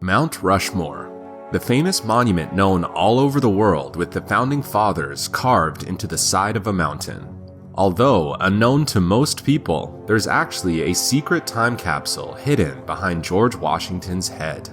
Mount Rushmore, the famous monument known all over the world with the founding fathers carved into the side of a mountain. Although unknown to most people, there's actually a secret time capsule hidden behind George Washington's head.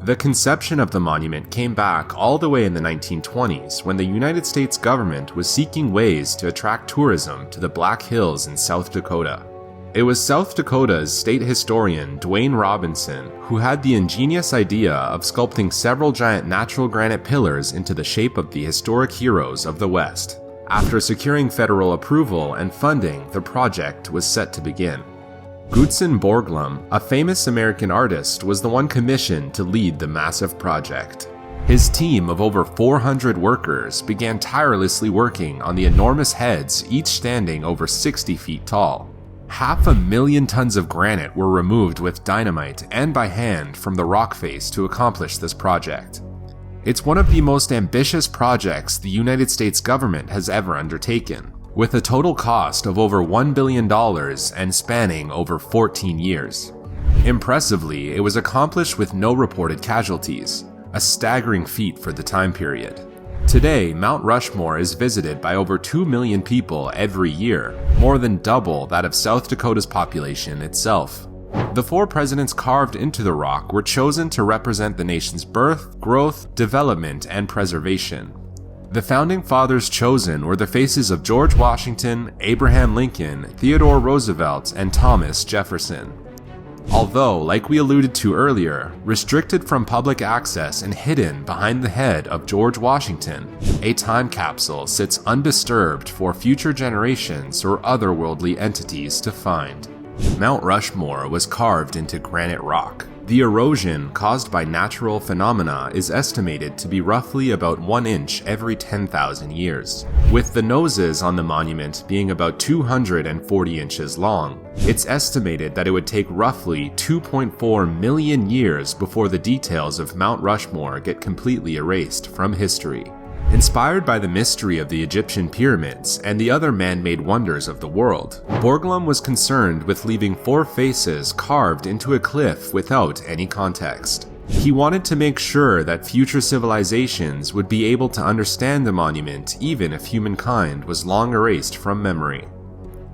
The conception of the monument came back all the way in the 1920s when the United States government was seeking ways to attract tourism to the Black Hills in South Dakota. It was South Dakota's state historian Dwayne Robinson who had the ingenious idea of sculpting several giant natural granite pillars into the shape of the historic heroes of the West. After securing federal approval and funding, the project was set to begin. Gutzon Borglum, a famous American artist, was the one commissioned to lead the massive project. His team of over 400 workers began tirelessly working on the enormous heads, each standing over 60 feet tall. 500,000 tons of granite were removed with dynamite and by hand from the rock face to accomplish this project. It's one of the most ambitious projects the United States government has ever undertaken, with a total cost of over $1 billion and spanning over 14 years. Impressively, it was accomplished with no reported casualties, a staggering feat for the time period. Today, Mount Rushmore is visited by over 2 million people every year, more than double that of South Dakota's population itself. The 4 presidents carved into the rock were chosen to represent the nation's birth, growth, development, and preservation. The founding fathers chosen were the faces of George Washington, Abraham Lincoln, Theodore Roosevelt, and Thomas Jefferson. Although, like we alluded to earlier, restricted from public access and hidden behind the head of George Washington, a time capsule sits undisturbed for future generations or otherworldly entities to find. Mount Rushmore was carved into granite rock. The erosion caused by natural phenomena is estimated to be roughly about 1 inch every 10,000 years. With the noses on the monument being about 240 inches long, it's estimated that it would take roughly 2.4 million years before the details of Mount Rushmore get completely erased from history. Inspired by the mystery of the Egyptian pyramids and the other man-made wonders of the world, Borglum was concerned with leaving 4 faces carved into a cliff without any context. He wanted to make sure that future civilizations would be able to understand the monument even if humankind was long erased from memory.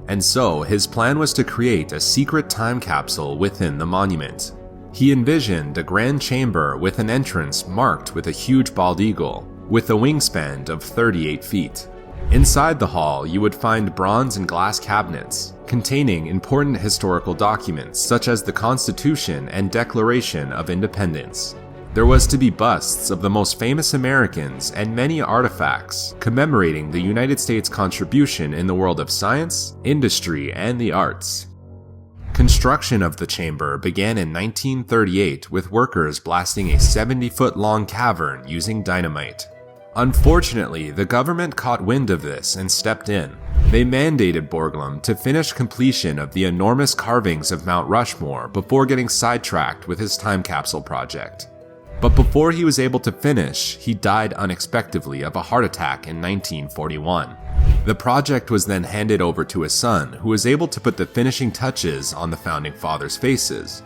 And so, his plan was to create a secret time capsule within the monument. He envisioned a grand chamber with an entrance marked with a huge bald eagle, with a wingspan of 38 feet. Inside the hall, you would find bronze and glass cabinets containing important historical documents such as the Constitution and Declaration of Independence. There was to be busts of the most famous Americans and many artifacts commemorating the United States' contribution in the world of science, industry, and the arts. Construction of the chamber began in 1938 with workers blasting a 70-foot-long cavern using dynamite. Unfortunately, the government caught wind of this and stepped in. They mandated Borglum to finish completion of the enormous carvings of Mount Rushmore before getting sidetracked with his time capsule project. But before he was able to finish, he died unexpectedly of a heart attack in 1941. The project was then handed over to his son, who was able to put the finishing touches on the founding fathers' faces.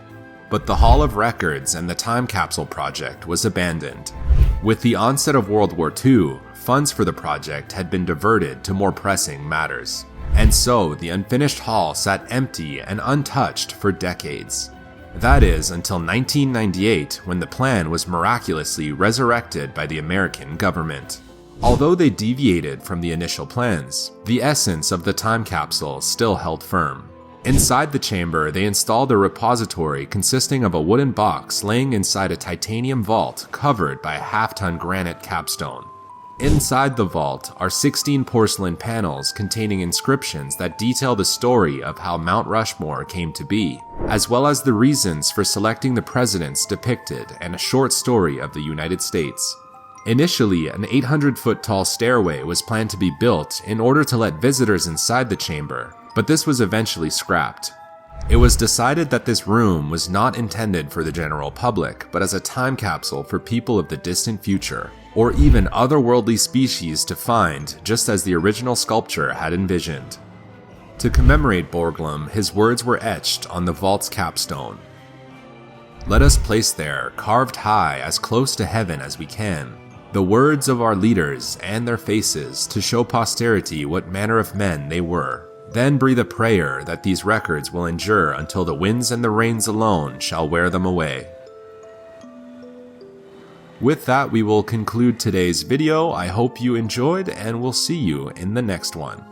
But the Hall of Records and the time capsule project was abandoned. With the onset of World War II, funds for the project had been diverted to more pressing matters. And so the unfinished hall sat empty and untouched for decades. That is, until 1998, when the plan was miraculously resurrected by the American government. Although they deviated from the initial plans, the essence of the time capsule still held firm. Inside the chamber, they installed a repository consisting of a wooden box laying inside a titanium vault covered by a half-ton granite capstone. Inside the vault are 16 porcelain panels containing inscriptions that detail the story of how Mount Rushmore came to be, as well as the reasons for selecting the presidents depicted and a short story of the United States. Initially, an 800-foot-tall stairway was planned to be built in order to let visitors inside the chamber, but this was eventually scrapped. It was decided that this room was not intended for the general public, but as a time capsule for people of the distant future, or even otherworldly species to find, just as the original sculptor had envisioned. To commemorate Borglum, his words were etched on the vault's capstone. Let us place there, carved high as close to heaven as we can, the words of our leaders and their faces to show posterity what manner of men they were. Then breathe a prayer that these records will endure until the winds and the rains alone shall wear them away. With that, we will conclude today's video. I hope you enjoyed, and we'll see you in the next one.